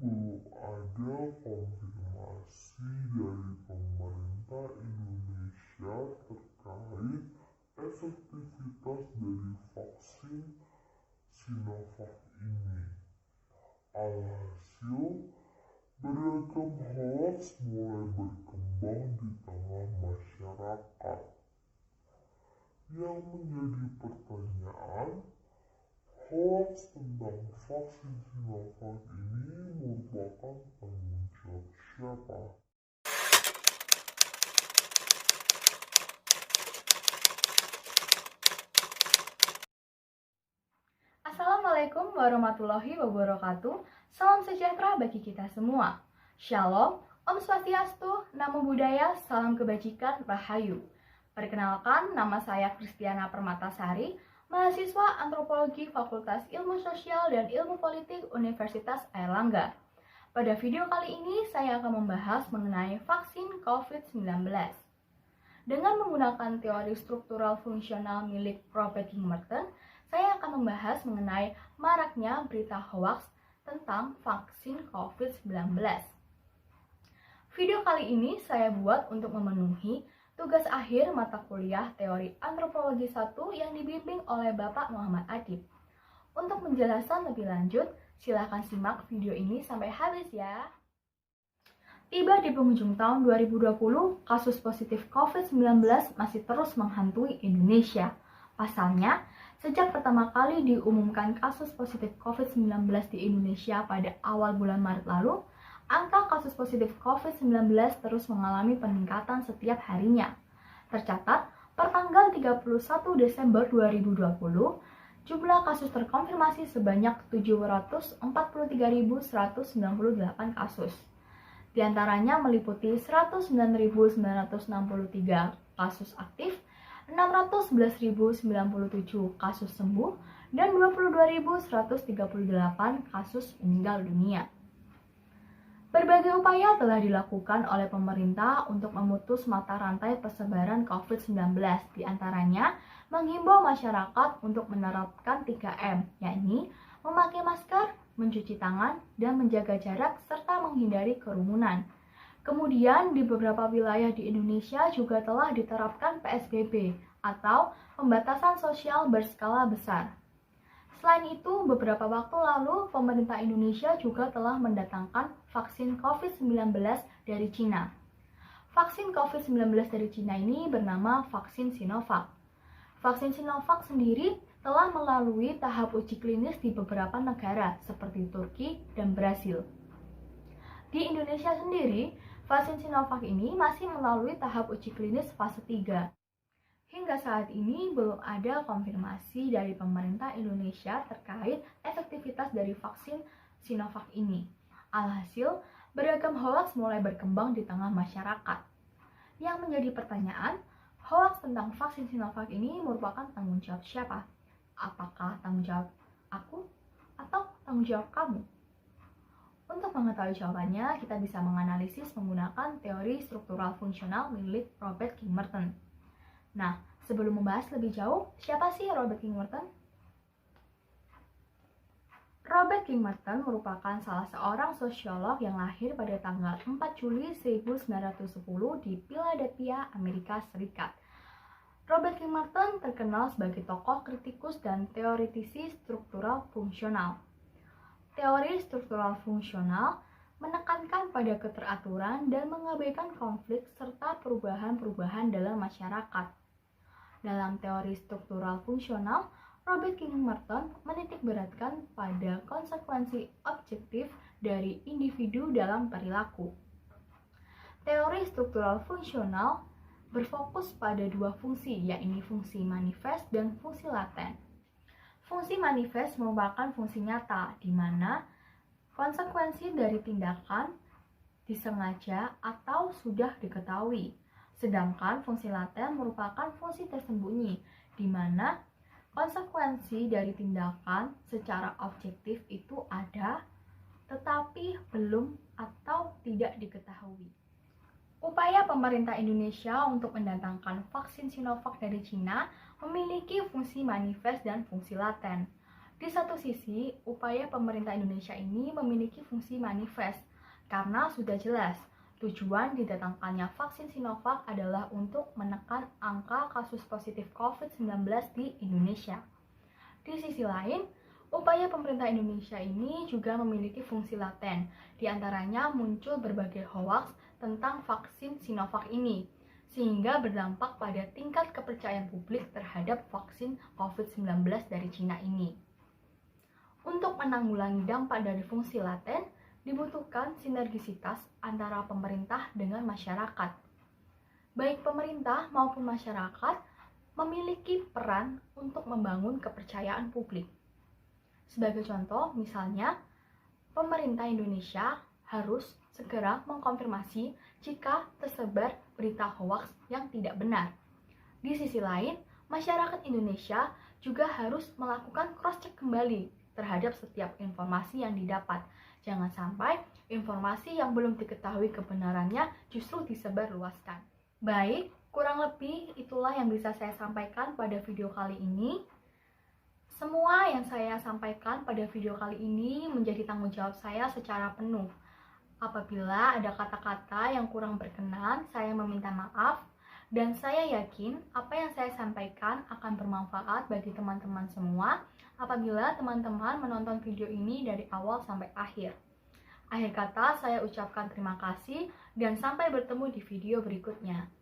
belum ada konfirmasi dari pemerintah Indonesia terkait efektivitas dari vaksin Sinovac ini. Alhasil, beragam hoax mulai berkembang di tengah masyarakat. Yang menjadi pertanyaan, hoax tentang vaksin Sinovac ini merupakan tanggung jawab siapa? Assalamualaikum warahmatullahi wabarakatuh. Salam sejahtera bagi kita semua. Shalom, Om Swastiastu, Namo Buddhaya, Salam Kebajikan, Rahayu. Perkenalkan, nama saya Kristiana Permatasari, mahasiswa Antropologi Fakultas Ilmu Sosial dan Ilmu Politik Universitas Airlangga. Pada video kali ini, saya akan membahas mengenai vaksin COVID-19. Dengan menggunakan teori struktural fungsional milik Robert King Merton, saya akan membahas mengenai maraknya berita hoax tentang vaksin COVID-19. Video kali ini saya buat untuk memenuhi tugas akhir mata kuliah Teori Antropologi 1 yang dibimbing oleh Bapak Muhammad Adib. Untuk menjelaskan lebih lanjut, silakan simak video ini sampai habis ya. Tiba di penghujung tahun 2020, kasus positif COVID-19 masih terus menghantui Indonesia. Pasalnya, sejak pertama kali diumumkan kasus positif COVID-19 di Indonesia pada awal bulan Maret lalu, angka kasus positif COVID-19 terus mengalami peningkatan setiap harinya. Tercatat, per tanggal 31 Desember 2020, jumlah kasus terkonfirmasi sebanyak 743.198 kasus. Di antaranya meliputi 109.963 kasus aktif, 611.097 kasus sembuh, dan 22.138 kasus meninggal dunia. Berbagai upaya telah dilakukan oleh pemerintah untuk memutus mata rantai persebaran COVID-19, di antaranya menghimbau masyarakat untuk menerapkan 3M, yakni memakai masker, mencuci tangan, dan menjaga jarak, serta menghindari kerumunan. Kemudian, di beberapa wilayah di Indonesia juga telah diterapkan PSBB atau pembatasan sosial berskala besar. Selain itu, beberapa waktu lalu, pemerintah Indonesia juga telah mendatangkan vaksin COVID-19 dari Cina. Vaksin COVID-19 dari Cina ini bernama vaksin Sinovac. Vaksin Sinovac sendiri telah melalui tahap uji klinis di beberapa negara seperti Turki dan Brasil. Di Indonesia sendiri, vaksin Sinovac ini masih melalui tahap uji klinis fase 3. Hingga saat ini belum ada konfirmasi dari pemerintah Indonesia terkait efektivitas dari vaksin Sinovac ini. Alhasil, beragam hoax mulai berkembang di tengah masyarakat. Yang menjadi pertanyaan, hoax tentang vaksin Sinovac ini merupakan tanggung jawab siapa? Apakah tanggung jawab aku atau tanggung jawab kamu? Untuk mengetahui jawabannya, kita bisa menganalisis menggunakan teori struktural fungsional milik Robert King Merton. Nah, sebelum membahas lebih jauh, siapa sih Robert King Merton? Robert King Merton merupakan salah seorang sosiolog yang lahir pada tanggal 4 Juli 1910 di Philadelphia, Amerika Serikat. Robert King Merton terkenal sebagai tokoh kritikus dan teoritisi struktural fungsional. Teori struktural fungsional menekankan pada keteraturan dan mengabaikan konflik serta perubahan-perubahan dalam masyarakat. Dalam teori struktural fungsional, Robert King Merton menitikberatkan pada konsekuensi objektif dari individu dalam perilaku. Teori struktural fungsional berfokus pada dua fungsi, yakni fungsi manifest dan fungsi laten. Fungsi manifest merupakan fungsi nyata, di mana konsekuensi dari tindakan disengaja atau sudah diketahui. Sedangkan fungsi laten merupakan fungsi tersembunyi, di mana konsekuensi dari tindakan secara objektif itu ada, tetapi belum atau tidak diketahui. Upaya pemerintah Indonesia untuk mendatangkan vaksin Sinovac dari Cina memiliki fungsi manifest dan fungsi laten. Di satu sisi, upaya pemerintah Indonesia ini memiliki fungsi manifest karena sudah jelas tujuan didatangkannya vaksin Sinovac adalah untuk menekan angka kasus positif COVID-19 di Indonesia. Di sisi lain, upaya pemerintah Indonesia ini juga memiliki fungsi laten, di antaranya muncul berbagai hoaks tentang vaksin Sinovac ini, sehingga berdampak pada tingkat kepercayaan publik terhadap vaksin COVID-19 dari Cina ini. Untuk menanggulangi dampak dari fungsi laten, dibutuhkan sinergisitas antara pemerintah dengan masyarakat. Baik pemerintah maupun masyarakat memiliki peran untuk membangun kepercayaan publik. Sebagai contoh, misalnya, pemerintah Indonesia harus segera mengkonfirmasi jika tersebar berita hoaks yang tidak benar. Di sisi lain, masyarakat Indonesia juga harus melakukan cross-check kembali terhadap setiap informasi yang didapat. Jangan sampai informasi yang belum diketahui kebenarannya justru disebarluaskan. Baik, kurang lebih itulah yang bisa saya sampaikan pada video kali ini. Semua yang saya sampaikan pada video kali ini menjadi tanggung jawab saya secara penuh. Apabila ada kata-kata yang kurang berkenan, saya meminta maaf. Dan saya yakin apa yang saya sampaikan akan bermanfaat bagi teman-teman semua apabila teman-teman menonton video ini dari awal sampai akhir. Akhir kata, saya ucapkan terima kasih dan sampai bertemu di video berikutnya.